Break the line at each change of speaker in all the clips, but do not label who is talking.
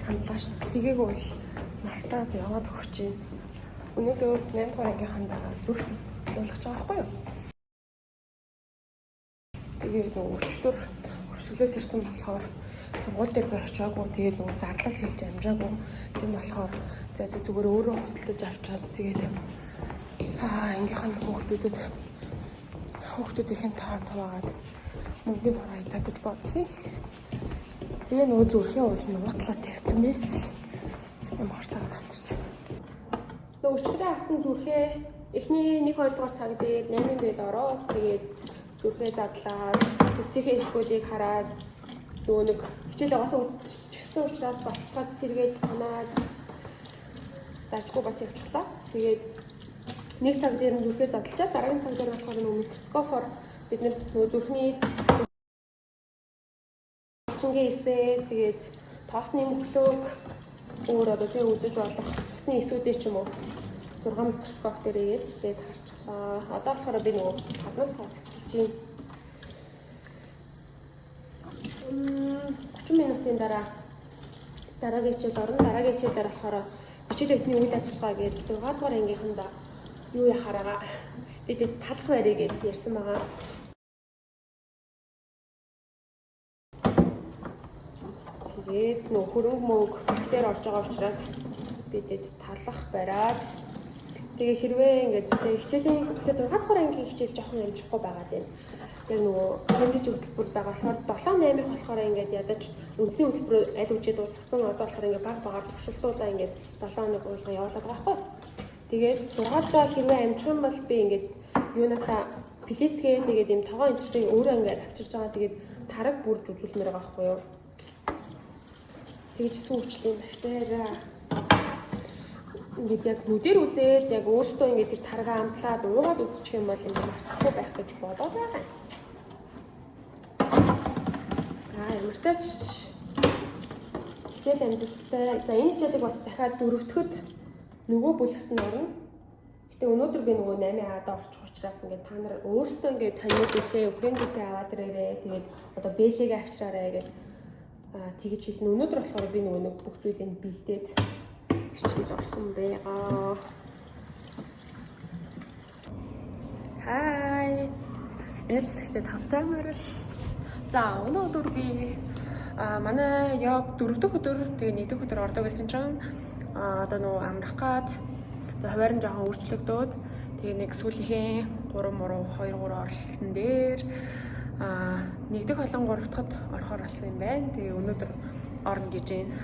саналаа шүү дээ. Тэгийг бол мартаад яваад өгч юм. Өнөөдөр 8 дугаар ангийнханд байгаа зүрх цэцлүүлж байгаа байхгүй юу? Тэгээд нөгөө өчтөр өвсгөлөөс ирсэн болохоор сургууль дээр би очиагүй. Тэгээд нөгөө зарлал хэлж амжаагүй. Тийм болохоор за зүгээр өөрөө хөтлөж авчаад тэгээд ангийнхан хүүхдүүдийн тоон товаагаад мөнгөний хураадаг гэж бодсон. Тэгээ нөгөө зүрхийн уул нь утлаа тавьсан мэс. Тэсний мартаа натарч. Нөгөө өчигдөр авсан зүрхээ эхний 1-2 дугаар цаг дээр 8 бед ороод тэгээд зүрхээ задлаад төвцийнхээ эсгүүдийг хараад нөгөө нэг хичээл угаасаа үзчихсэн учраас баталгаад сэргээд санаад дажгүй бас явчихлаа. Тэгээд нэг цаг дээр нь зүрхээ задлчаад дараагийн цаг дээр болохоор нөгөө микроскопоор бид нөгөө зүрхний чингээ эсээ тэгээд тоосны мөглөөг өөр одоо тэгээ үзэж болох цусны эсүүдээ ч юм уу 6 микроскоп дээр ээлж тэгээд харчихлаа. Одоо болохоор би нөгөө гаднаас цэцэлж байна. 30 минутын дараагийн хичээл орно. Дараагийн хичээл дээр болохоор хичээл өвтний үйл ажиллагаа гэж 6 дугаар ангийнханда юу яхаараа бид талах барья гэж ярьсан байгаа. Тэгээд нөх хөрөнгө мөнгө бактери орж байгаа учраас бидэд талах бариад тэгээ хэрвээ ингээд хичээлийн 6 дугаар ангийн хичээл жоохон амжихгүй байгаад байна. Тэгээ нөгөө тэмдэж хөтөлбөр байгаа болохоор 7-8-ыг болохоор ингээд ядаж үндэсний хөтөлбөр аль үжид дуусгасан одоо болохоор ингээд баг багаар туршилтуудаа ингээд 7 хоног болгон явуулаад байгаа байхгүй. Тэгээд 6-даа хэрвээ амжих юм бол би ингээд юунаасаа плетгээ тэгээд юм тогоо энэчтэй өөрөө ингээд авчирж байгаа. Тэгээд тараг бүрж үзүүлмээр байгаа байхгүй юу. Тэгж сүүчлийн бактериа ингээд яг нүдээр үзээд яг өөртөө ингээд тэр таргаа амтлаад уугаад үзчих юм бол ингээд мартахгүй байх гэж бодоод байгаа. За ямар ч тач хичээл амжилттай. За энэ хичээлийг бас дахиад 4-т нөгөө бүлэгт нь орно. Гэтэ өнөөдөр би нөгөө 8А-д орчих учраас ингээд та нар өөртөө ингээд таны бүхээ өврийн бүхээ аваад ирээрээ тэгээд одоо бэлэг авчраарай гэж тэгж хэлнэ. Өнөөдөр болохоор би нөгөө бүх зүйлийг бэлдээд хичээл орсон байгаа. Хай. Энэ ч ихтэй тавтай мөрөл. За өнөөдөр би манай яг 4 дахь өдөр тэгээ 1 дахь өдөр ордог гэсэн чинь одоо нөгөө амрах гад хуваар нь жоохон өөрчлөгдөөд тэгээ нэг сүүлийн 2-3 оролтон дээр 1 дахь болон 3 дахьд орохоор болсон юм байна. Тэгээ өнөөдөр орно гэж байна.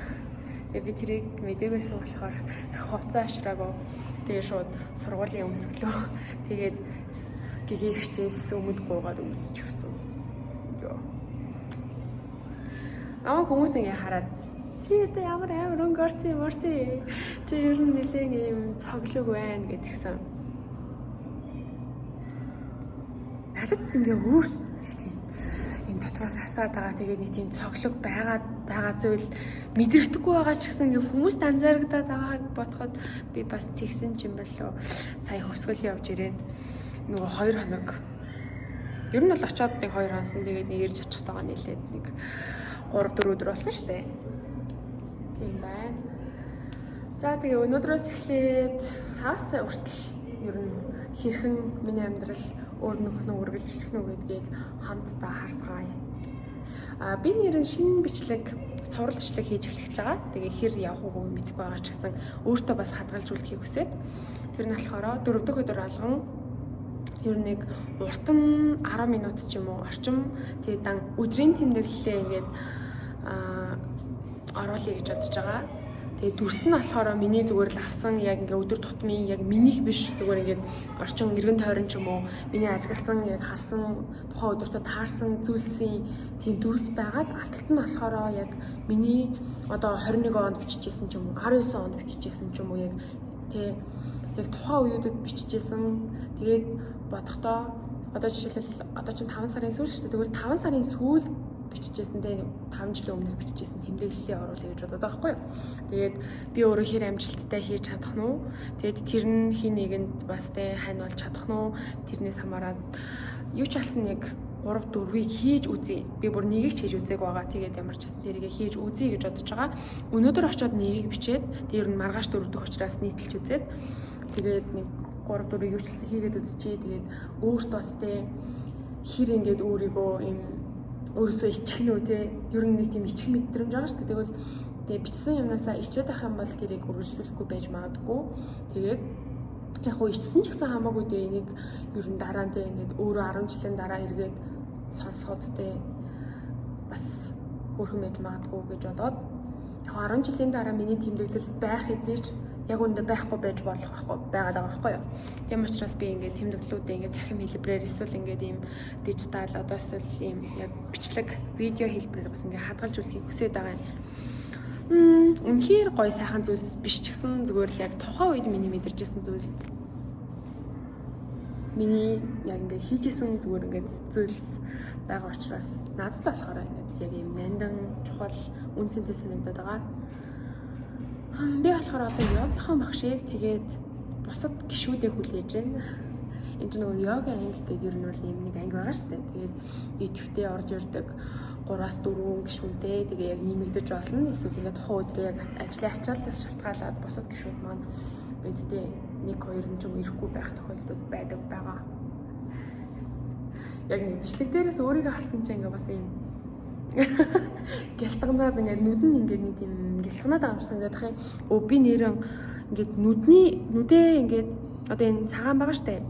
Тэгээ би тэрийг мэдээгээсэн болохоор хувцас ашраагүй. Тэгээ шууд сургуулийн өмсгөлөө. Тэгээд гэгээ хичээс өмд гуугаад өмсчихсэн. Хүмүүс ингэ хараад чи одоо ямар өнгөрцөө морцээ чи ер нь нэлээд юм цоглог байна гэдгсэн. Надад ингээ өөр нэг тийм энэ дотроос асаад байгаа тэгээд нэг тийм цоглог байгаа зүйл мэдрэгдэхгүй байгаа ч гэсэн ингээ хүмүүст анзаарагдаад байгааг бодоход би бас тэгсэн ч юм болоо сая хөвсгөл явж ирээд нөгөө 2 хоног ер нь бол очиод нэг 2 хонсон тэгээд нэг ирж очих тагаа нэлээд нэг 3-4 өдөр болсон шүү дээ. Тийм байна. За тэгээ өнөөдрөөс эхлээд хагас хүртэл ер нь хэрхэн миний амьдрал өөр нөхнөө үргэлжлэх нь гэдгийг хамтдаа харцгаая. Би нэрэн шинэ бичлэг цуврал бичлэг хийж эхлэж байгаа. Тэгээ хэр явах уу мэдэхгүй байгаа ч гэсэн өөртөө бас хадгалжуулахыг хүсээд тэр нь болохоор 4 дахь өдөр алган ер нь нэг урт нь 10 минут ч юм уу орчим тэгээ дан өдрийн тэмдэглэлээ ингээд оруулъя гэж бодож байгаа. Тэгээ дүрс нь болохоор миний зүгээр л авсан яг ингээ өдөр тутмын яг минийх биш зүгээр ингээд орчин эргэн тойрон ч юм уу миний ажигласан яг харсан тухайн өдөртөө таарсан зүйлсийн тийм дүрс байгаад алталт нь болохоор яг миний одоо 21 онд бичижсэн ч юм уу 19 онд бичижсэн ч юм уу яг тэг яг тухайн үеүүдэд бичижсэн. Тэгээд бодохдоо одоо жишээлбэл одоо чинь 5 сарын сүүл шүү дээ. Тэгвэл 5 сарын сүүл бичижсэн те 5 жилийн өмнө бичижсэн тэмдэглэлээ оруулъя гэж бодоод байгаа байхгүй юу. Тэгээд би өөрөө хэр амжилттай хийж чадах нь уу? Тэгээд тэр нь хин нэгэнд бас те хань болж чадах нь уу? Тэрнээс хамаарат юу ч алсан яг 3 4-ийг хийж үзье. Би бүр нэгийг ч хийж үзээг байгаа. Тэгээд ямар ч гэсэн тэрийг хийж үзье гэж бодож байгаа. Өнөөдөр очиод нэгийг бичээд тэр нь маргааш 4 дэх учраас нийтэлж үзээд тэгээд нэг 3 4-ийг юучлсан хийгээд үзчихье. Тэгээд өөрт бас тэ хэр ингээд өөрийгөө юм өөрөөсөө ичихнэ үү те. Ер нь нэг тийм ичих мэдрэмж байгаа шүү дээ. Тэгвэл тэгээ бичсэн юмнасаа ичээд ах юм бол тэрийг үргэлжлүүлэхгүй байж магадгүй. Тэгээд яг уу ичсэн ч гэсэн хамаагүй дээ. Нэг ер нь дараа нь те ингээд өөрөө 10 жилийн дараа эргээд сонсоход те бас хөөрхөн байж магадгүй гэж бодоод яг 10 жилийн дараа миний тэмдэглэл байх хэдий ч яг үүндээ байхгүй байж болох байхгүй байгаад байгаа байхгүй юу. Тийм учраас би ингээд тэмдэглэлүүдээ ингээд цахим хэлбэрээр эсвэл ингээд ийм дижитал одоо эсвэл ийм яг бичлэг видео хэлбэрээр бас ингээд хадгалж үлдэхийг хүсэж байгаа юм. Үнэхээр гоё сайхан зүйлс биш ч гэсэн зүгээр л яг тухайн үед миний мэдэрчсэн зүйлс миний яг ингээд хийжсэн зүгээр ингээд зүйлс байгаа учраас надад болохоор ингээд яг ийм нандан чухал үнцэнтэй санагдаад байгаа. Би болохоор одоо йогийнхаа багшийг тэгээд бусад гишүүдээ хүлээж байна. Энд чинь нөгөө йога анги гэдэг ер нь бол юм нэг анги байгаа шүү дээ. Тэгээд идэвхтэй орж ирдэг 3-4 гишүүнтэй тэгээ яг нэмэгдэж болно. Эсвэл ингээд тухайн өдрөө яг ажлын ачааллаас шалтгаалаад бусад гишүүд маань бидтэй 1-2 жиг ирэхгүй байх тохиолдол байдаг байгаа. Яг нэг бичлэг дээрээс өөрийгөө харсан чинь ингээд бас юм гялтганаад ингээд нүд нь ингээд нэг тийм гялтганаад байгаа юм шиг санагдах юм. Би нэрэн ингээд нүдээ ингээд одоо энэ цагаан байгаа штэ.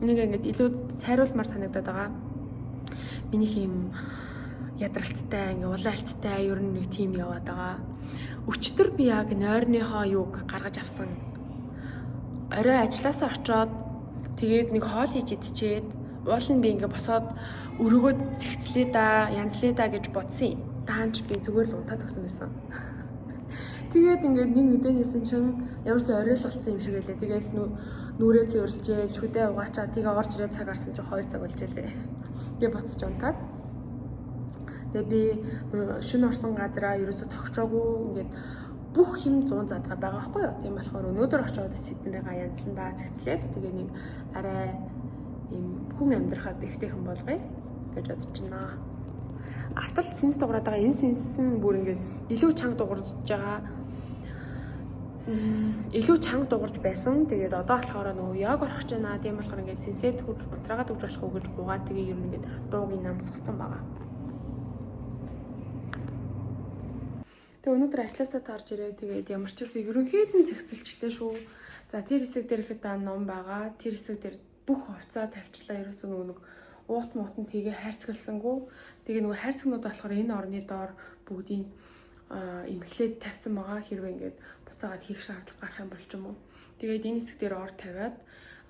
Энийг ингээд илүү цайруулмаар санагдаад байгаа. Минийх юм ядралттай ингээд улаалттай ер нь нэг тийм яваад байгаа. Өчтөр би яг нойрныхоо юуг гаргаж авсан. Орой ажилласаа очоод тэгээд нэг хоол хийж идчихэд уул нь би ингээд босоод өрөөгөө цэгцлээ да, янзлээ да гэж бодсон юм. Даанч би зүгээр л унтаад өгсөн байсан. Тэгээд ингээд нэг нүдэнийсэн чинь ямарсан орой л болсон юм шиг байлаа. Тэгээд нүрээ цэвэрлжээ, чүдээ угаачаа тэгээ орж ирээд цаг гарсан чинь 2 цаг болж илээ. Тэгээд буцаж унтаад. Тэгээд би шөнө орсон газараа ерөөсө тогчоогүй ингээд бүх юм 100 задгаа байгаа байхгүй юу? Тийм болохоор өнөөдөр очиод сэднэрээ янзландаа цэгцлээд тэгээ нэг арай ийм хүн амьдрахад ихтэйхэн болгоё гэж бодож байна. Арталт сэнс дуурайд байгаа энэ сэнс нь бүр ингээд илүү чанга дуурж байгаа. Илүү чанга дуурж байсан. Тэгээд одоо болохоор нөгөө яг орох гэж байна. Тийм болохоор ингээд сэнсээ унтраагаад өгж болох уу гэж гуйгаад тэгээ ер нь ингээд дуугийн намсгсан байгаа. Тэгээ өнөөдөр ажилласаа таарж ирээ. Тэгээд ямар ч үсэн ерөнхийдөө зэгцэлчлээ шүү. За тэр хэсэг дээр ихэд ном байгаа. Тэр хэсэг дээр бүх хувцас тавьчлаа. Ерөөсөө нөгөө уут муутанд тэгээ хайрцагласангүй. Тэгээ нөгөө хайрцагнууд болохоор энэ орны доор бүгдийг имхлээд тавьсан байгаа. Хэрвээ ингээд буцаагаад хийх шаардлага гарах юм бол ч юм уу. Тэгээд энэ хэсэг дээр ор тавиад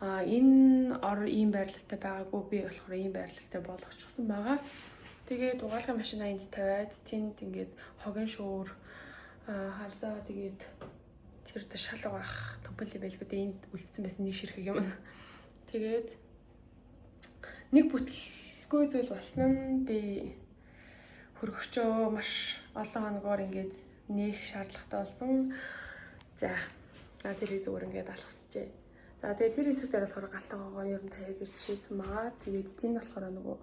энэ ор ийм байрлалтай байгаагүй би болохоор ийм байрлалтай болгочихсон байгаа. Тэгээд угаалгын машинаа энд тавиад тэнд ингээд хогийн шуур халзаа тэгээд тэр шал угаах төмпөл байлгуудаа энд үлдсэн байсан нэг ширхэг юм. Тэгээд нэг бүтэлгүй зүйл болсон нь би хөргөчөө маш олон хоногоор ингээд нээх шаардлагатай болсон. За тэрийг зүгээр ингээд алгасчээ. За тэгээд тэр хэсэг дээр болохоор галтайгоогоо ер нь тавиа гэж шийдсэн байгаа. Тэгээд тийм болохоор нөгөө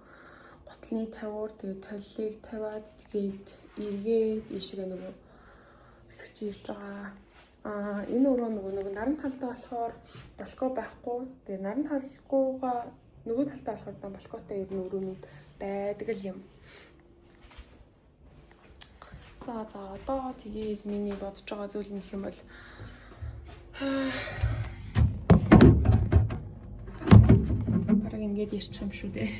готлны тавиур тэгээд толлыг тавиад тэгээд эргээд ийшээ нөгөө өсгөж ирж байгаа. Энэ өрөө нөгөө наран талтай болохоор балкон байхгүй. Тэгээд наран талгуугаа нөгөө талтай болохоор балконтой ер нь өрөөнүүд байдаг л юм. За одоо тэгээд миний бодож байгаа зүйл нөх юм бол бараг ингэж ярьчих юм шүү дээ.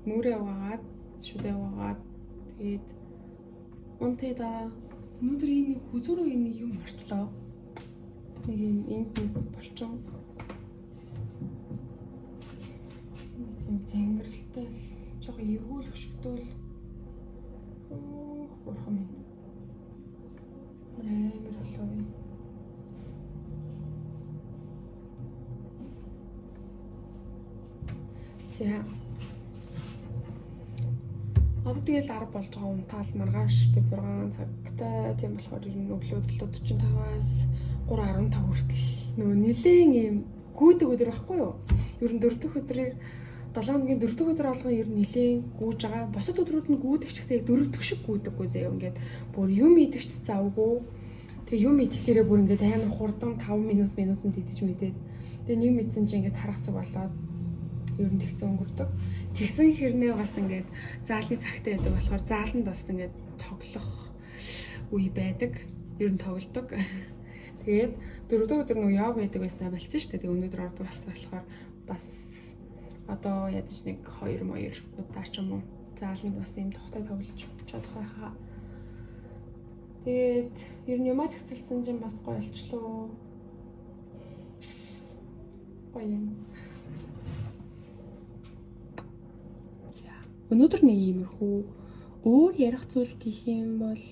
Нүрээ угаагаад, шүдээ угаагаад тэгээд унтээда өнөөдөр энэ нэг хүзүүрөө энэ юм орчлоо. Нэг юм энд нэг болчихсон. Нэг зангиралтай жоохон эвгүй л өшгдөл. Бурхан минь. Амар болов. За. Одоо тэгэл 10 болж байгаа унтаал маргааш би 6 цагтай тийм болохоор ер нь өглөө 45-аас 3:15 хүртэл нөгөө нэлээд юм гүйдэг өдөр байхгүй юу? Ер нь 4 дахь өдрээр 7 хоногийн 4 дахь өдөр болгоо ер нь нэлээд гүйж байгаа. Босод өдрүүд нь гүйдэг ч гэсэн яг 4 дахь шиг гүйдэггүй заяа. Ингээд бүр юм идэгч завгүй. Тэгээ юм идэхлээрээ бүр ингээд амар хурдан 5 минутанд идэж мэдээд. Тэгээ нэг мэдсэн чинь ингээд харах цаг болоод ер нь тэгсэн өнгөрдөг. Тэгсэн хэрнээ бас ингээд заалны цагтай байдаг болохоор зааланд бас ингээд тоглох үе байдаг. Ер нь тоглодог. Тэгээд 4 дахь өдөр нөгөө яг байдаг байснаа болчихсон шүү дээ. Тэгээ өнөөдөр ордог болсон болохоор бас одоо ядаж нэг 2 удаа ч юм уу зааланд бас юм тогтой тоглож чадах байхаа. Тэгээд ер нь юмаа зэгцэлсэн чинь бас гоё болчлоо. Гоё юм. За өнөөдөр нэг иймэрхүү өөр ярих зүйл гэх юм бол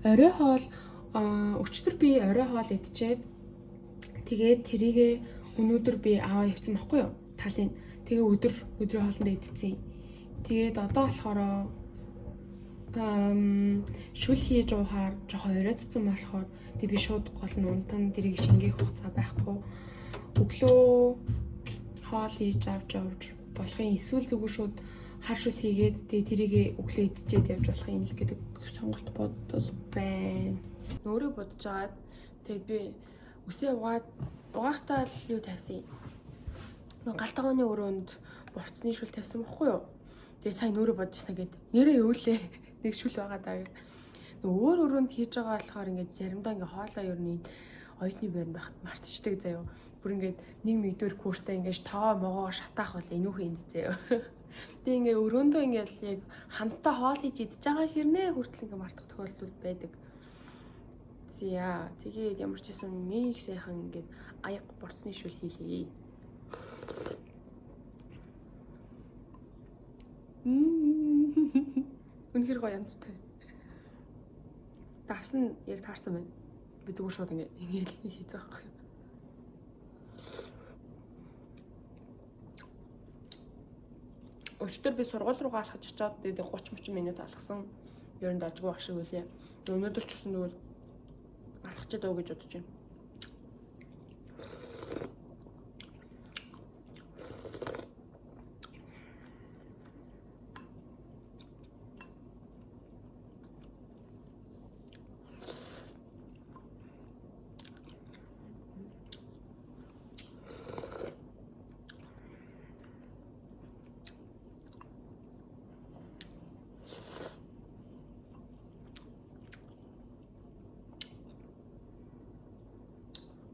орой хоол өчтөр би орой хоол идчихэд тэгээд тэрийгээ өнөөдөр би аваа явсан байхгүй юу? Талын. Тэгээ өдрийн хоолндоо идсэн. Тэгээд одоо болохоор шүл хийж уухаар жоохон оройтсан болохоор тэг би шууд гол нь унтан тэрийг шингээх хугацаа байхгүй. Өглөө хоол хийж авч болохын эсвэл зүгээр шууд хар шүл хийгээд тэг тэрийг өглөө идчихэд явж болохын л гэдэг сонголт бодол байна. Өөрөө бодож агаад тэг би үсээ угаахтаа л юу тавьсан. Галтгооны өрөөнд бурцны шүл тавьсан байхгүй юу? Тэгээ сайн нөрөө бодчихсан гэд нэрээ өөлээ нэг шүл байгаа даа. Өөр өрөөнд хийж байгаа болохоор ингээд заримдаа ингээд хоолоо ер нь оюутны байранд байхад мартчихдаг заяа. Бүр ингээд нэг мэгдвэр курстай ингээд тоо могоо шатаах бол энүүхэн энд заяа. Тэгээ ингээд өрөөндөө ингээд яг хамтаа хоол хийж идж байгаа хэрнээ хүртэл ингээд мартах тохиолдол байдаг. За тэгээд ямар ч гэсэн нэг сайхан ингээд аяг бурцны шүл хийлээ. Үнэхээр гоё амттай. Давсан яг таарсан байна. Би зүгээр шууд ингээд хийцээ байхгүй. Өчтөр би сургууль руугаа алхаж очиод тэгээд 30 минут алхсан. Ер нь дажгүй баг шиг үлээ. Өнөөдөр ч гэсэн тэгвэл алхаж дөө гэж бодож байна.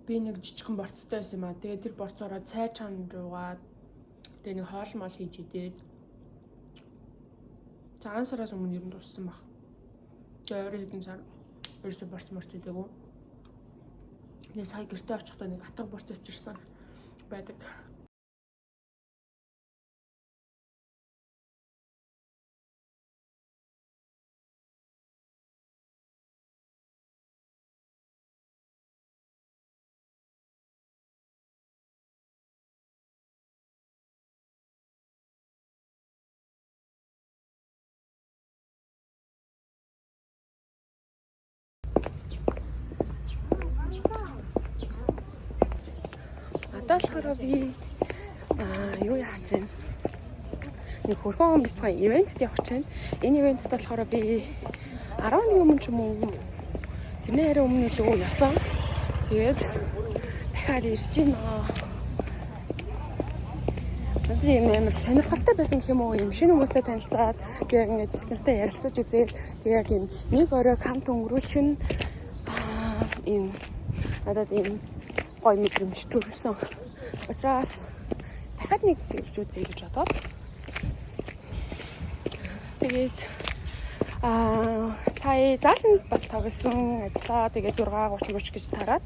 Би нэг жижигхэн борцтой байсан юм аа. Тэгээд тэр борцоороо цай чан жуугаад тэгээд нэг хоол мол хийж идээд цагаан сараас өмнө ер нь дуссан баг. Тэгээд өөрөө хэдэн сар ерөөсө борц идээгүй. Тэгээд сая гэртээ очихдоо нэг атга борц авчирсан байдаг. Болохоор би юу яач вэ? Нэг хөрхөн бяцхан ивентэд явах чинь. Энэ ивентэд болохоор би 11 өмнө ч юм уу тэрний хараа өмнө л явсан. Тэгээд дахиад ирж байна. Тэгээд юм амар сонирхолтой байсан гэх юм уу? Юм шинэ хүмүүстэй танилцаад тэгээд ингээд сэтгэлтэй ярилцаж үзээд тэгээд яг юм нэг орой хамт өнгөрүүлэх нь ийм надад ийм гоё мэдрэмж төрүүлсэн. Учраас дахиад нэг гэж үзье гэж бодоод. Тэгээд сая зааланд бас тоглосон ажиллаа. Тэгээд 6:30 гэж тараад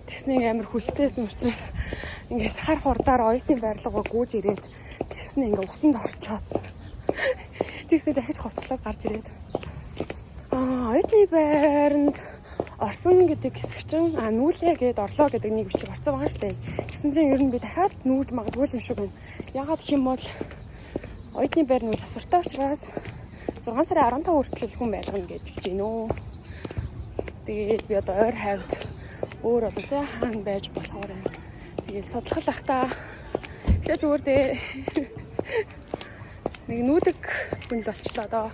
тэгснэг амар хүлцтэйсэн учраас ингээд хар хурдаар оюутны байрлалгаа гүйж ирээд тэгснэ ингээд усанд орчоод тэгснэ дахиж хувцлаад гарч ирээд оюутны байранд орсон гэдэг хэсэг чинь нүүлээ гээд орлоо гэдэг нэг бичлэг орсон байгаа шүү дээ. Гэсэн чинь ер нь би дахиад нүүж магадгүй юм шиг байна. Ягаад гэх юм бол оюутны байр нь засвартай учраас 6 сарын 15 хүртэл хүн байлгана гэж хэлж байна уу. Тэгээд би одоо ойр хавьд өөр одоо тэ хаан байж болохоор байна. Тэгээд судлах л ах та. Тэгээ зүгээр дээ. Нэг нүүдэг хүн л болчлоо доо.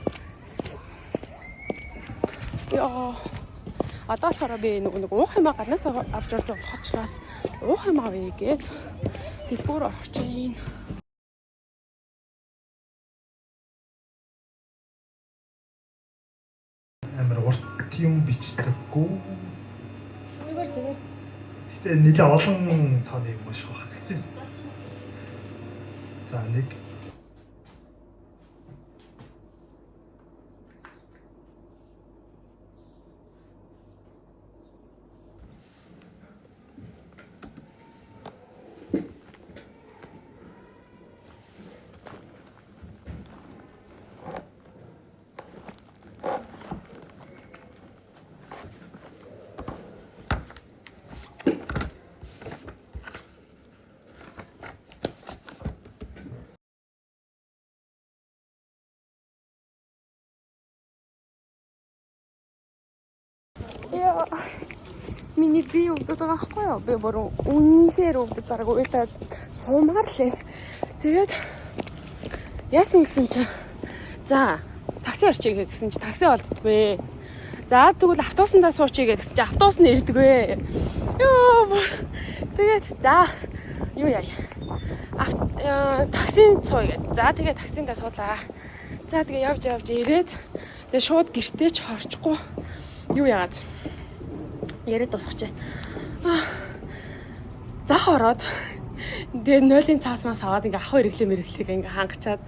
Яа. Одоо болохоор би нэг уух юмаа гаднаас авч орж болох учраас уух юм авъя гээд дэлгүүр орох чинь.
Амар урт юм бичдэггүй.
Зүгээр.
Гэтэ нэлээ олон тооны юм шиг байна. За нэг
Яа. Миний би өвдөд байгаа байхгүй юу? Би бүр үнэхээр өвдөд бараг уйтаад суумаар л юм. Тэгээд яасан гэсэн чи за такси орчих гэсэн чи такси олддгүй. За тэгвэл автобусандаа суучих гэсэн чи автобус нь ирдэггүй. Йоо. Тэгээд за юу яа. Таксинд сууя гэд. За тэгээд таксиндаа суулаа. За тэгээ явж ирээд тэгээ шууд гэртээ ч хорчихгүй. Юу яагаад яриад дуусчихжээ. Зах ороод тэгээ нойлын цаас мас аваад ингээ ах хэрэглээ ингээ хангачаад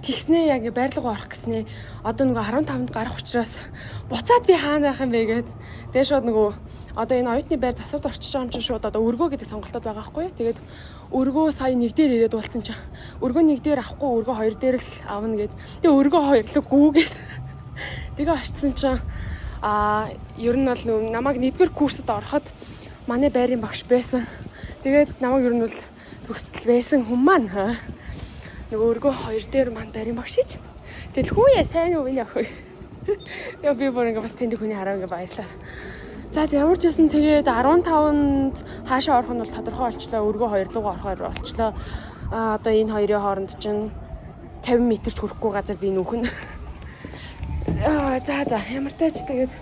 тэгснээ яг байрлал орох гэснээ одоо нөгөө 15-нд гарах учраас буцаад би хаана байх юм бэ гээд тэгээ шууд нөгөө одоо энэ оюутны байр засварт орчиж байгаа юм чинь шууд одоо өргөө гэдэг сонголтод байгаа байхгүй юу. Тэгээд өргөө сая нэг дээр ирээд уулцсан чинь өргөө нэг дээр авахгүй өргөө хоёр дээр л авна гээд тэгээ өргөө хоёрлог гүүгээд тэгээ очсон чинь ер нь бол намайг нэгдүгээр курсд ороход манай байрын багш байсан. Тэгээд намайг ер нь бол төгсдөл байсан хүн маань нөгөө өргөө хоёр дээр маань байрын багш ич. Тэгээд хүүе сайн уу энэ ах. Яа би бүр ингээ бас тэнд хүний хараа ингээ баярлаа. За ямар ч байсан тэгээд 15-нд хаашаа орох нь бол тодорхой болчлоо. Өргөө хоёр руу орохоор болчлоо. Одоо энэ хоёрын хооронд чинь 50 м ч хүрэхгүй газар би нүүхэн. За ямар тач тэгээд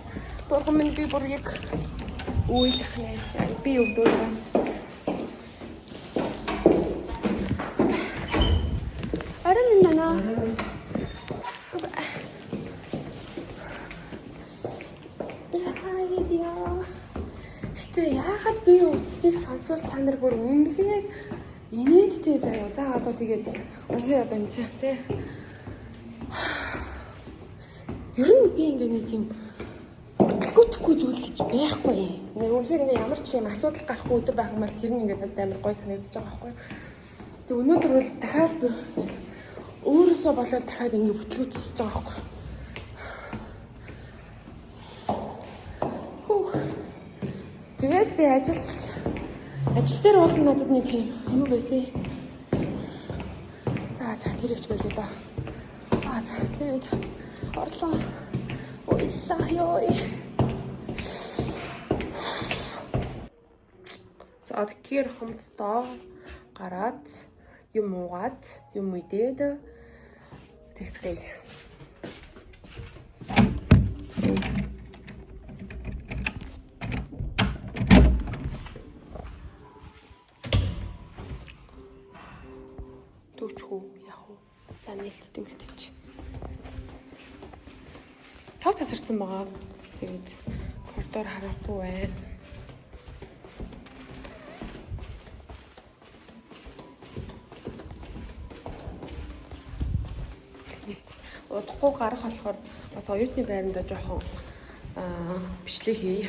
бурхан минь би бүр яг үйлэх нэ. Би өвдөв. Аран нана. Яагаад би өвдснийг сонсвол та нар бүр үнэхээр инээдтэй заяа. За одоо тэгээд үнэхээр одоо энэ чинь тий. Ер нь би ингээ нэг юм хөтөлгөөхгүй зүйл гэж байхгүй. Нэг үнэхээр ингээ ямар ч юм асуудал гарахгүй өдөр байх юм бол тэр нь ингээ надад амар гой санагдаж байгаа байхгүй. Тэг өнөөдөр бол дахиад би өөрөөсөө болоод дахиад ингээ хөтөлгөөцөж байгаа байхгүй. Тэгээд би ажил дээр бол надад нэг юм юу байсан. За тэрэгч байлээ да. За тэгээд орлоо. Ойлаа ёо. За тэгэхээр хомдтоо гараад юм уугаад юм идээд тэгсгэе. Төвчхүү яах вэ? За нээлттэй үлдээч. Тав тасарсан байгаа. Тэгээд коридор харахгүй байна. Удахгүй гарах болохоор бас оюутны байранда жоохон бичлэг хий.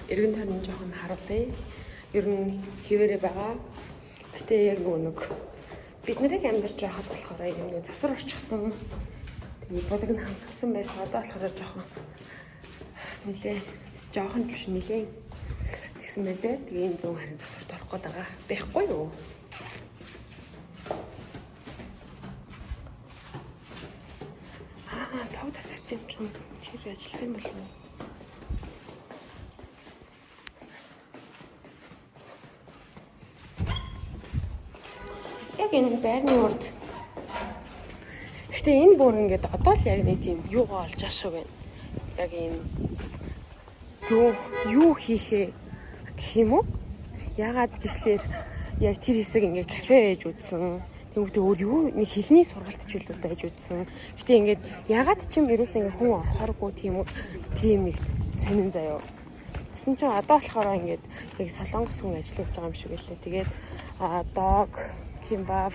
Эргэн тойрны жоохон харуулъя. Ер нь хിവэрэ байгаа. Гэтэ яг нэг бид нарыг амьдарч байхад болохоор юм нэг засвар орчихсон. Тэгээд бодог нь хангасан байсан. Одоо болохоор жоохон биш нилээ тэгсэн мэлээ. Тэгээ энэ 100 харин засварт орох гээд байгаа. Байхгүй юу? Тав тасарсан юм чинь тэр ажиллах юм болов уу? Яг энэ байрны урд. Гэтэ энэ бүр ингээд одоо л яг нэг тийм юу олж ашиг байна. Яг энэ юу хийхээ гэх юм уу? Ягаад гэхлээр яг тэр хэсэг ингээд кафе ээж үзсэн. Тэгвэл өөр юу нэг хэлний сургалт ч үлдээд байж үзсэн. Гэтэ ингээд ягаад ч юм ерөөс ингээд хүн орохоргүй тийм үү? Тийм нэг сонин заяа. Тэсэн чинь одоо болохоор ингээд яг солонгос хүн ажиллаж байгаа юм шиг байлаа. Тэгээд дог, кимбаб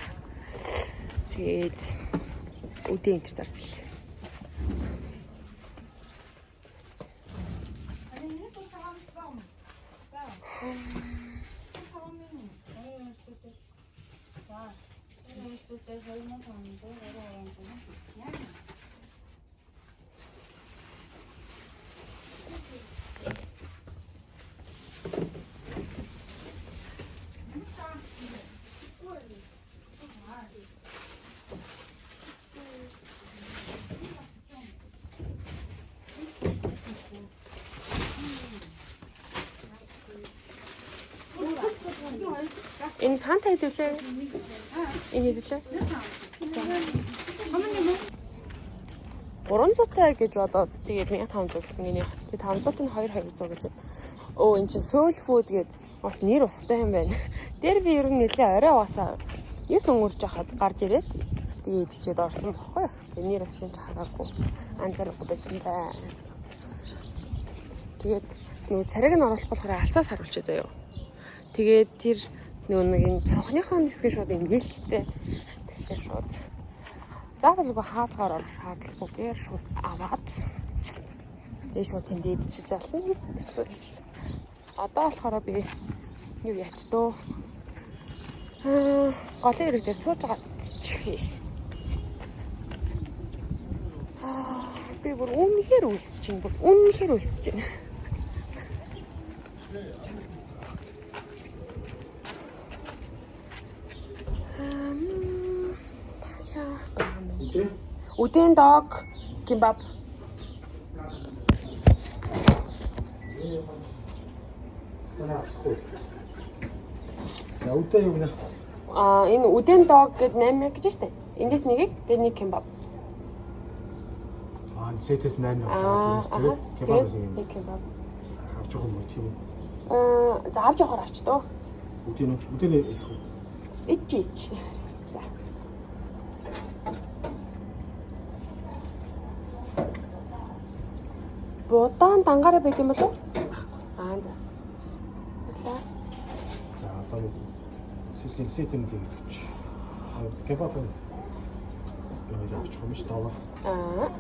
тэгээд үдийн энэ зарж илээ. Энэ фанта хэдүүлээ? Энэ хэдүүлээ? 300 гэж бодоод тэгээд 1500 гэсэн гинэ. Тэгээд 500-т нь 200 гэж. Өө эн чинь soul food гээд бас нэр устай юм байна. Дээр би ер нь нэлээ орой уусаа 9 өнгөрч хахад гарч ирээд тэгээд идчихэд орсон бохгүй. Тэгээд нэр усын ч хараагүй. Анзаарахгүй байсан бай. Тэгээд нөө царайг нь оруулах болохоор алсаас харуулчих заяа. Тэгээд тэр нэг энэ цонхныхаа хэсгийг шууд юм нээлттэй. Тэгэхээр шууд заавалгүй хаалгаар орох шаардлагагүйгээр шууд аваад тэгээд шууд тэнд идчихэж болно. Эсвэл одоо болохоор би юу яач дөө голын ирэг дээр сууж байгаа чихээ. Би бүр үнэхээр үлсэж байна. Бүр үнэхээр үлсэж байна. Үдэн дог, кимбаб.
За үдэн юу гэнэ?
Энэ үдэн дог гэд 8 гэж штэ. Эндээс нэгийг тэгээд нэг кимбаб.
Сетээс 8 авчихсан. Кебабс юм.
Нэг кимбаб.
Авч байгаа юм уу тийм үү?
За авч явахаар авч тоо.
Үдэн идэх үү?
Ич. За. Будаан дангаараа байт юм болов? За.
За одоо систем дэгдэж. Кебаб нь явж байгаа юм шүү дээ.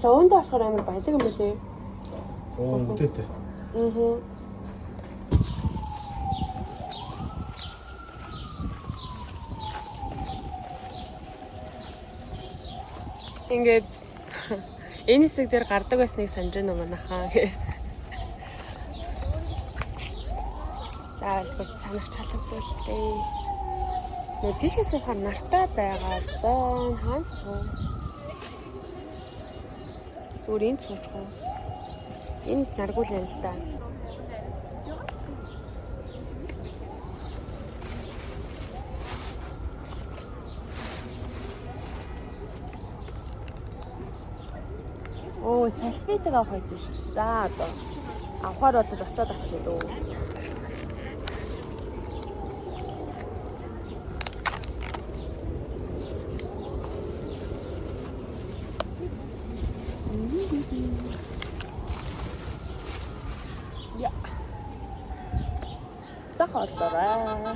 Ловонд болохоор амар баялаг юм билээ.
Үдээтэй.
Ингээд энэ хэсэг дээр гардаг байсныг санаж байна манайхаа. Заавал санах чалгагүй л дээ. Нөө тийшээс ухаар нартай байгаа доо хаанс хөө. Өөрийн цуучгүй. Энэ наргуул юм л да. Оо, салфетыг авах байсан шүү. За одоо авахаар бол очиод авчих дөө. Я. Сахалраа.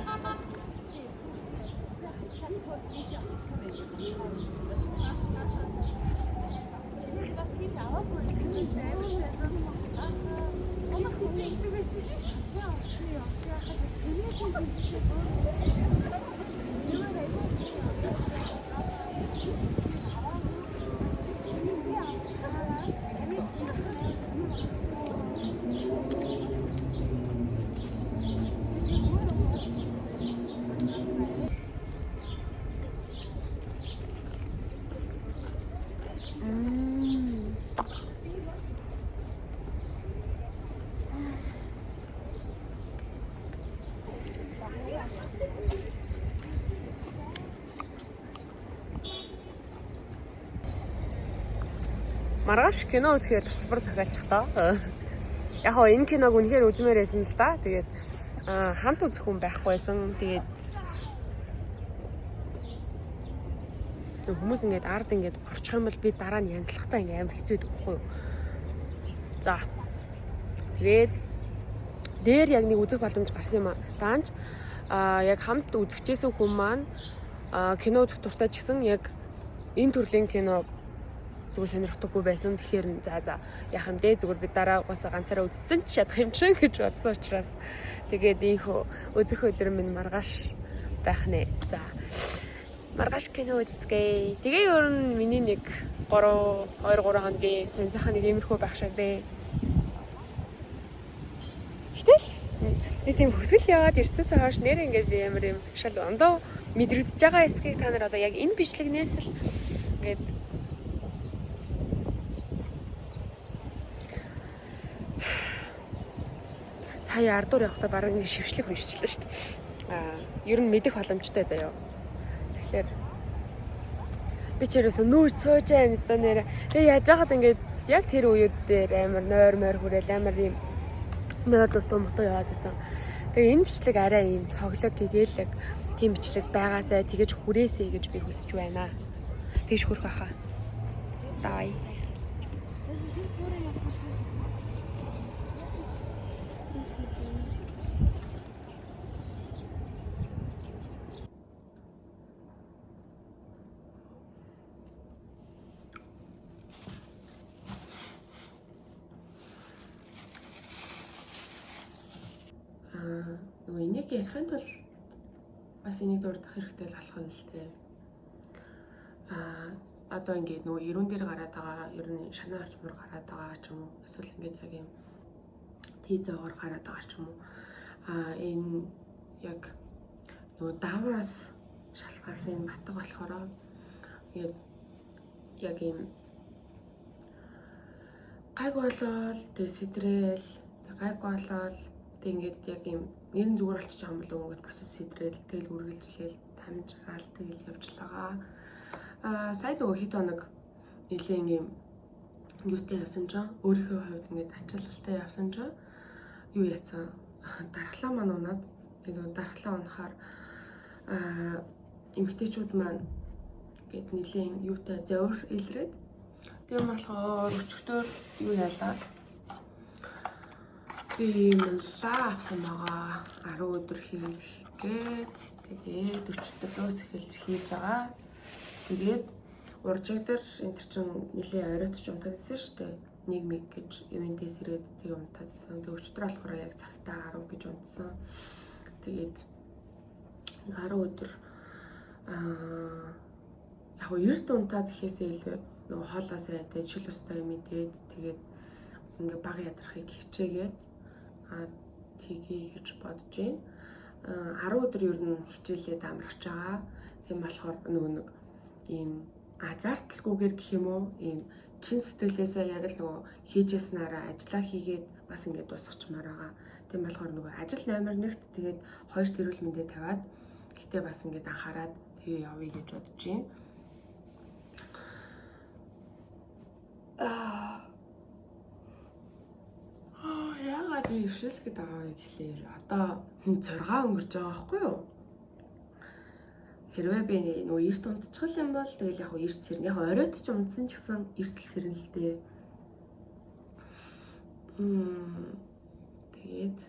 Маргааш кино үзэхээр тасалбар захиалчихлаа. Яг хоо энэ киног үнэхээр үзмээр байсан л да. Тэгээд хамт үзэх хүн байхгүйсэн. Тэгээд хүмүүс ингээд ард ингээд орчих юм бол би дараа нь янзлахтаа ингээд амар хэцүү байхгүй юу. За. Тэгээд дээр яг нэг үзэх боломж гарсан юм аа. Даанч яг хамт үзэгчээсэн хүн маань кино үзэх дуртай ч гэсэн яг энэ төрлийн кино зүгээр сонирхдаггүй байсан. Тэгэхээр за яах юм бэ? Зүгээр би дараа угаасаа ганцаараа үзсэн ч чадах юм чинь гэж бодсон учраас тэгээд ийхүү үзэх өдөр минь маргааш байх нэ. За. Маргааш кино үзцгээе. Тэгээ ер нь миний нэг 2-3 хоногийн сонь сайхан нэг иймэрхүү байх шиг дээ. Гэтэл нэг тийм хөсгөл яваад ирсэнээс хойш нэр ингээд би амар юм шал ондоо мэдрэгдэж байгаа эсхийг та нар одоо яг энэ бичлэгнээс л ингээд сая ардуур явахдаа бараг ингэ шившлэг уншчихлаа шүү дээ. Ер нь мэдэх боломжтой заяа. Тэгэхээр би ч ерөөсөө нүүж сууж байгаа юм өстой нэрэ. Тэгээ яаж яхад ингээд яг тэр үеуд дээр амар нойр хүрээл амар юм нойр дутуу мотоо яваад байсан. Тэгээ энэ бичлэг арай юм цоглог гэгээлэг тийм бичлэг байгаасай тэгэж хүрээсэй гэж би хүсэж байна. Тэгж хүрэх байхаа. Дай. Нөгөө энийг ярихын тулд бас энийг дурдах хэрэгтэй л болох юм л тээ. Одоо ингээд нөгөө ерөн дээр гараад байгаа, ерөн шанаа орчмоор гараад байгаа ч юм уу, эсвэл ингээд яг юм тийзээгоор гараад байгаа ч юм уу. Энэ яг нөгөө даавраас шалтгаалсан энэ батг болохоор яг юм гайг болол, тэг сэтрэл, тэг гайг болол тэг ингээд яг юм нэрэн зүгээр болчих юм бол өнгөт босос сэтрэл тэгэл үргэлжлээл дамжгаал тэгэл явж байгаа. Сая нөгөө хэд хоног нэлээд юм юутай явсан ч өөрийнхөө хувьд ингээд ачаалалтай явсан ч юу яцсан дархлаа маань унаад тэг нөгөө дархлаа унахаар эмэгтэйчүүд маань гээд нэлээд юутай зовир илрээд тийм болохоор өчигдөр юу яалаа би мэлла авсан байгаа 10 өдөр хийлгээд тэгээд 40-өөс эхэлж хийж байгаа. Тэгээд уржиг дээр энэ чинь нэлээ оройтч унтаад байсан шүү дээ. 1 мэг гэж ивентээс ирээд тэг унтаадсан. Тэг өчигдөр болохоор яг цагтаа 10 гэж унтсан. Тэгээд 10 өдөр яг эрт унтаад гэхээсээ илүү нөгөө хоолоосоо ядаад шил устай мэдээд тэгээд ингээ баг ядрахыг хичээгээд тгий гэж бодож байна. 10 өдөр ер нь хичээлээд амрах байгаа. Тийм болохоор нөгөө нэг ийм азартлгүйгээр гэх юм уу ийм чин сэтгэлээсээ яг л нөгөө хийжсэнараа ажиллаа хийгээд бас ингээд дуусгачмаар байгаа. Тийм болохоор нөгөө ажил номер 1-т тэгээд 2 тэрүүл мэндээ тавиад гэтээ бас ингээд анхаарад тэгээ явъя гэж бодож байна. Яагаад ившилгээд байгаа вэ гэхлээр одоо 6 өнгөрч байгаа байхгүй юу? Хэрвээ би нөгөө эрт унтчих юм бол тэгэл яг эрт сэрнэ. Яг оройд ч унтсан ч гэсэн эртэл сэрнэ л дээ. Тэгээд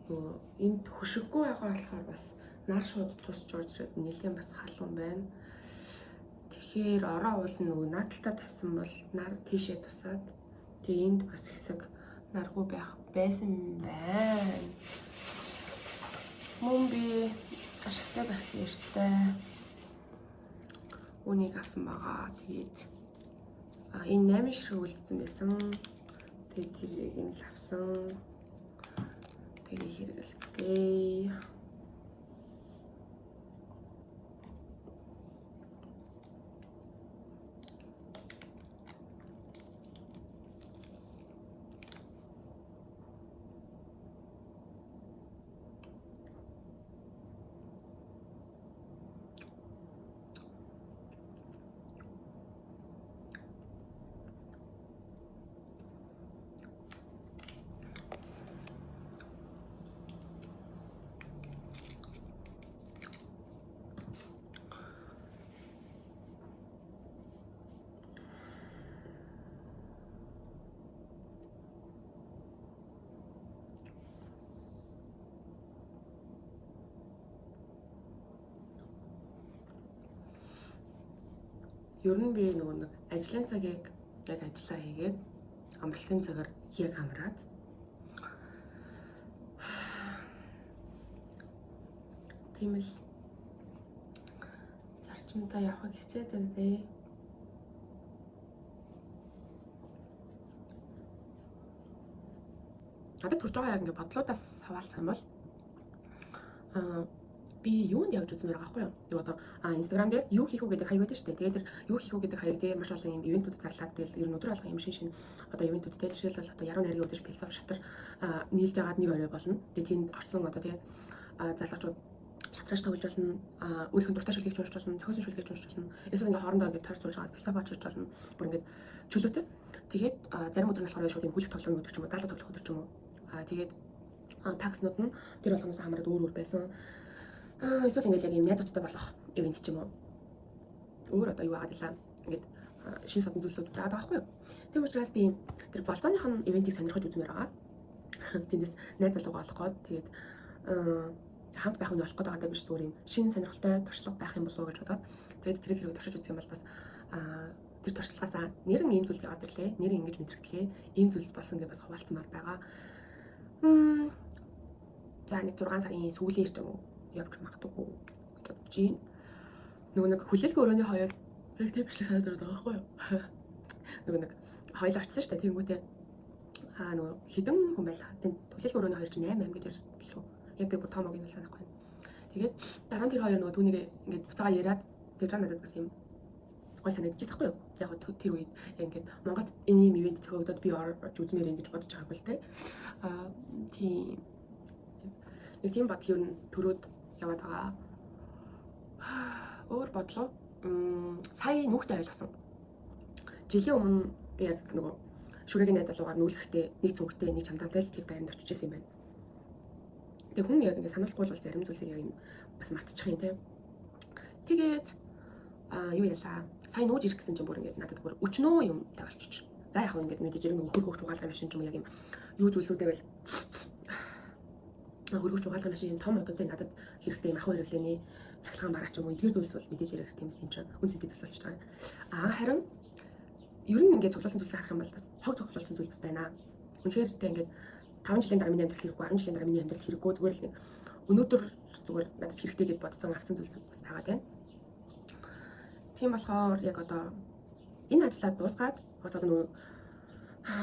нөгөө энд хөшиггүй байгаа болохоор бас нар шууд тусч орж ирээд нэлээд бас халуун байна. Тэгэхээр ороо уул нөгөө наадталтаа тавьсан бол нар тийшээ тусаад тэгээ энд бас хэсэг наргүй байх байсан байна. Мөн би ашигтай байх ёстой. Үнийг авсан байгаа. Тэгээд энэ 8 ширхэг үлдсэн байсан. Тэгээд тэрийг нь л авсан. Тэгээд хэрэгэлцгээе.
Ер нь би нөгөө нэг ажлын цагийг яг ажиллаа хийгээд амралтын цагаар яг амраад тийм л зарчимдаа явахыг хичээдэг дээ. Надад төрж байгаа яг ингээд бодлуудаас хаваалцсан бол би юунд явж үзмээр байгаа байхгүй юу? Юу одоо Instagram дээр юу хийх үү гэдэг хаяг байдаг шүү дээ. Тэгээд тэр юу хийх үү гэдэг хаяг дээр маш олон юм ивентүүд зарлаад тэгэл ер нь өдөр алга юм шин одоо ивентүүдтэй жишээлбэл одоо яруу найргийн өдөр философи шатар нийлж агаад нэг орой болно. Тэгээд тэнд орсон одоо тийм залгачууд шатраж тоглож болно. Өөрийнх нь дуртай шүлгийг уншиж болно, зохиосон шүлгийг уншиж болно. Эсвэл ингээд хоорондоо ингээд тойрч сууж агаад философи хийж болно. Бүр ингээд чөлөөтэй. Тэгээд зарим өдөр нь болохоор шууд юм бүлэг тоглоом гэдэг ч юм уу, даалга тоглох өдөр ч юм уу. Тэгээд такснууд нь тэр болгоноос хамаараад өөр байсан. Эсвэл ингээд яг юм найзуудтай болох ивент ч юм уу. Өөр одоо юу яагаад илаа ингээд шин содон зүйлсүүд байгаа байхгүй юу? Тийм учраас би тэр болцооных нь ивентийг сонирхож үзмээр байгаа. Тэндээс найз залуугаа олох гээд тэгээд хамт байх нь болох гээд байгаа биш зүгээр юм шин сонирхолтой туршлага байх юм болов уу гэж бодоод тэгээд тэрийг хэрэг туршиж үзэх юм бол бас тэр туршлагаасаа нэрэн ийм зүйл яваад ирлээ. Нэрэн ингэж мэдрэхлээ. Ийм зүйлс болсон гэж бас хуваалцмаар байгаа. За нэг 6 сарын сүүлээр ч юм уу явж магадгүй гэж бодож байна. Нөгөө нэг хүлээлгийн өрөөний хоёр яг тийм бичлэг санаад байгаа байхгүй юу? Нөгөө нэг хоёул очсон шүү дээ. Тэнгүүтээ нөгөө хідэн хүн байлаа. Тэнд хүлээлгийн өрөөний хоёр чинь 8 гэж ярьлаа. Яг би бүр тоомог нь санахгүй. Тэгээд дараа нь тэр хоёр нөгөө түүнийг ингээд буцаага яриад тэр надад бас юм гой санагдчихсан байхгүй юу? Яг тэр үед яг ингээд Монголд энэ юм ивент зохиогдоод би орж үзмээр ингэж бодож байгааг л те. Тийм нэг тийм бодол ер нь төрөөд яваад байгаа. Өөр бодлоо сая нүхтэй ойлгосон. Жилийн өмнө би яг нөгөө шүрэгийн найз залуугаар нүүлэхдээ нэг цүнхтэй нэг чамдаатай л тэр байранд очиж исэн юм байна. Тэгээ хүн яг ингэ сануулахгүй бол зарим зүйлсийг яг юм бас мартчих юм те. Тэгээд юу ялаа. Сая нууж ирэх гэсэн чинь бүр ингэ надад бүр өчнөө юм тавьчихчих. За яг ингэ мэдээж ирэх нөгөө хөргөж угаалгын машин ч юм уу яг юм юу зүйлсүүдээ бэл хөргөж угаалгын машин юм том одоотой надад хэрэгтэй юм ахуй хэрэглээний цахилгаан бараач юм уу эдгээр зүйлс бол мэдээж ирэх юмс юм чинь үн цэнтэй төсөлж байгаа. Харин ер нь ингээд цуглуулсан зүйлсийг харах юм бол бас хог цуглуулсан зүйл бас байна. Үнэхээр тэ ингээд 5 жилийн дараа миний амьдрал хэрэггүй 10 жилийн дараа миний амьдрал хэрэггүй зүгээр л нэг өнөөдөр зүгээр надад хэрэгтэй гэж бодсон авсан зүйлс бас байгаа тийм. Тийм болохоор яг одоо энэ ажлаа дуусгаад бас одоо нөгөө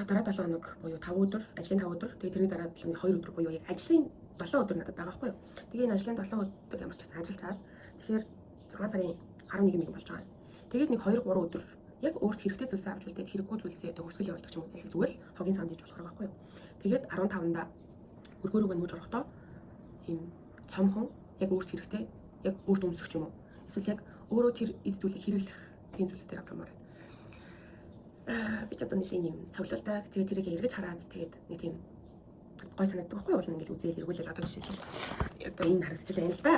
дараа 7 хоног буюу 5 өдөр ажлын 5 өдөр тэгээ тэрний дараа 7 2 өдөр буюу яг ажлын 7 өдөр надад байгаа байхгүй юу. Тэгээ энэ ажлын 7 өдөр ямар ч гэсэн ажиллаж чаад тэгэхээр 6 сарын 11 мэг болж байгаа. Тэгээд нэг 2 3 өдөр яг өөрт хэрэгтэй зүйлсээ авч үлдээд хэрэггүй зүйлсээ төгсгөл явуулдаг ч юм уу зүгээр л хогийн санд хийж болох байхгүй юу. Тэгээд 15-нд өргөөрөөгөө нүүж орохдоо ийм цомхон яг өөрт хэрэгтэй яг өөрт өмсөх ч юм уу эсвэл яг өөрөө тэр эд зүйлийг хэрэглэх тийм зүйлүүдээр авчмаар байна. Би ч одоо нэлийн юм цоглолтой тэгээд тэрийг эргэж хараад тэгээд нэг тийм гой санагддаг байхгүй юу? Бол ингээд үзээл эргүүлэл одоо жишээ нь одоо энэ харагдаж байна л да.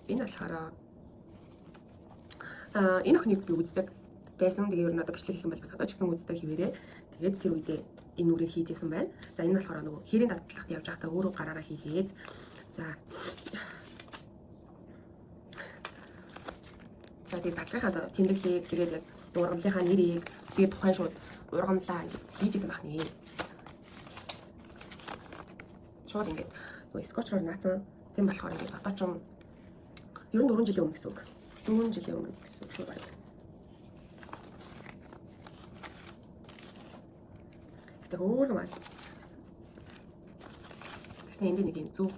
Энэ болохоор энэ охиныг би үздэг байсан. Тэгээ ер нь одоо бичлэг хийх юм бол бас одоо ч гэсэн үздэг хിവэрээ. Тэгээд тэр үедээ энэ нүрийг хийжсэн байна. За энэ болохоор нөгөө хэрийн дадлахад явж байхдаа өөрөө гараараа хийгээд за тэгээд дадлахын тэмдэглэлийг тэгээд яг ургамлынхаа нэрийг би тухайн шууд ургамлаа хийжсэн бахны. Шууд ингээд нөгөө скотчроор наацсан. Тийм болохоор ингээд одоо ч юм ер нь 4 жилийн өмнө гэсэн үг. 4 жилийн өмнө гэсэн үг шүү байна. Гэтэ өөр юмас. Гэснээр энд нэг юм зүг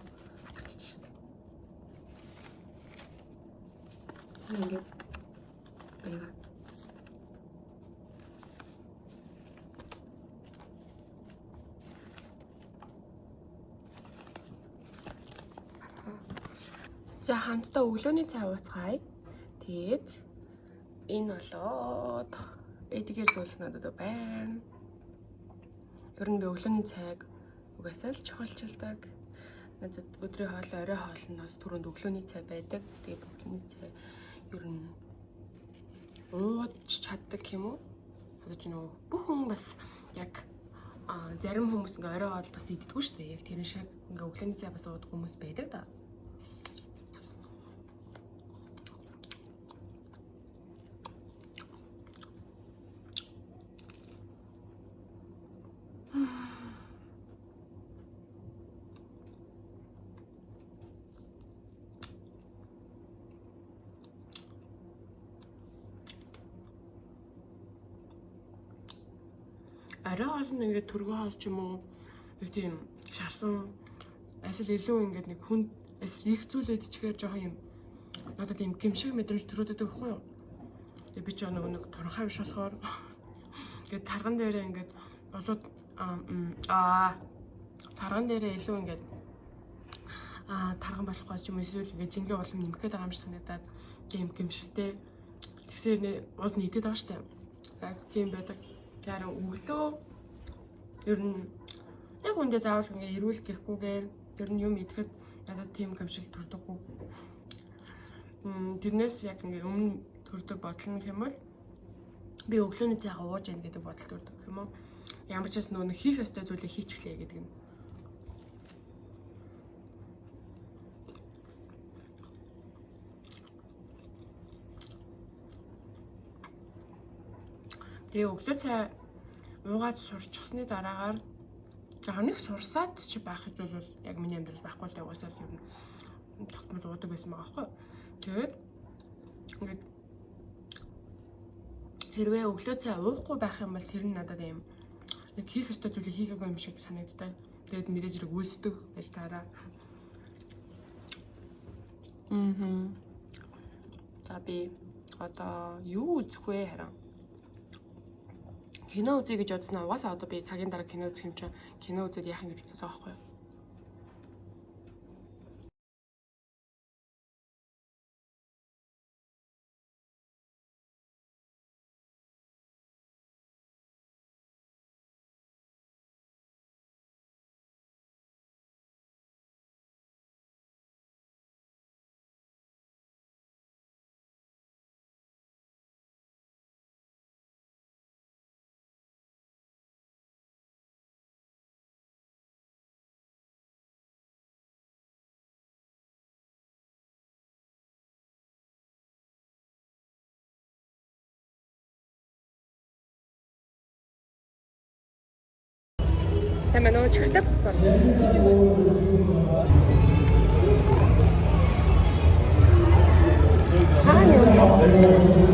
авчиж. Ингээд баяа. За хамтдаа өглөөний цай ууцгаая. Тэгээд энэ болоод эдгээр зүйлс надад байна. Ер нь би өглөөний цайг угаасаа л чухалчилдаг. Надад өдрийн хоол, орой хоолноос түрүүнд өглөөний цай байдаг. Тэгээд өглөөний цай ер нь ууж чаддаг юм уу? Одоо ч нөгөө бүх хүн бас яг зарим хүмүүс ингээ орой хоол бас иддэггүй шүү дээ. Яг тэр шиг ингээ өглөөний цай бас уудаг хүмүүс байдаг да. арай олон ингээд төргөө хоолч юм уу нэг тийм шарсан эсвэл илүү ингээд нэг хүн эсвэл их зүйлээд ичгээр жоохон юм надад юм гимшиг мэдрэмж төрөөдөг байхгүй юу. Тэгээ би ч нэг турхаа биш болохоор ингээд тарган дээрээ ингээд болоод тарган дээрээ илүү ингээд тарган болохгүй ч юм эсвэл ингээд жингээ улам нэмэх гээд байгаа юм шиг санагдаад тийм гимшигтэй тэгсээр уул нийтэд байгаа штэ. Яг тийм байдаг. Зарим өглөө ер нь яг үндэ заавал ингээ эрүүл гэхгүйгээр ер нь юм идэхэд надад тийм гимшиг төрдөггүй. Тэрнээс яг ингээ өмнө төрдөг бодол нь юм бол би өглөөний цайгаа ууж яах гэдэг бодол төрдөг юм уу? Ямар ч бас нөгөө хийх ёстой зүйлээ хийчихлээ гэдэг нь. Тэгээ өглөө цай уугаад сурчсны дараагаар жоохон их сурсаад чи байх зүйл бол яг миний амьдрал байхгүй л яваасаа ер нь тогтмол уудаг байсан байгаа байхгүй. Тэгээд ингээд хэрвээ өглөө цай уухгүй байх юм бол тэр нь надад юм нэг хийх ёстой зүйлийг хийгээгүй юм шиг санагддаг. Тэгээд мэдээж хэрэг үйлсдэг байж таараа. За би одоо юу үзэх вэ хараа? Кино үзье гэж бодсноо. Угаасаа одоо би цагийн дараа кино үзэх юм чинь кино үзээд яах юм гэж боддог байхгүй юу? Сайн байна уу? Чигтэй попкорн. Хаана юм бэ?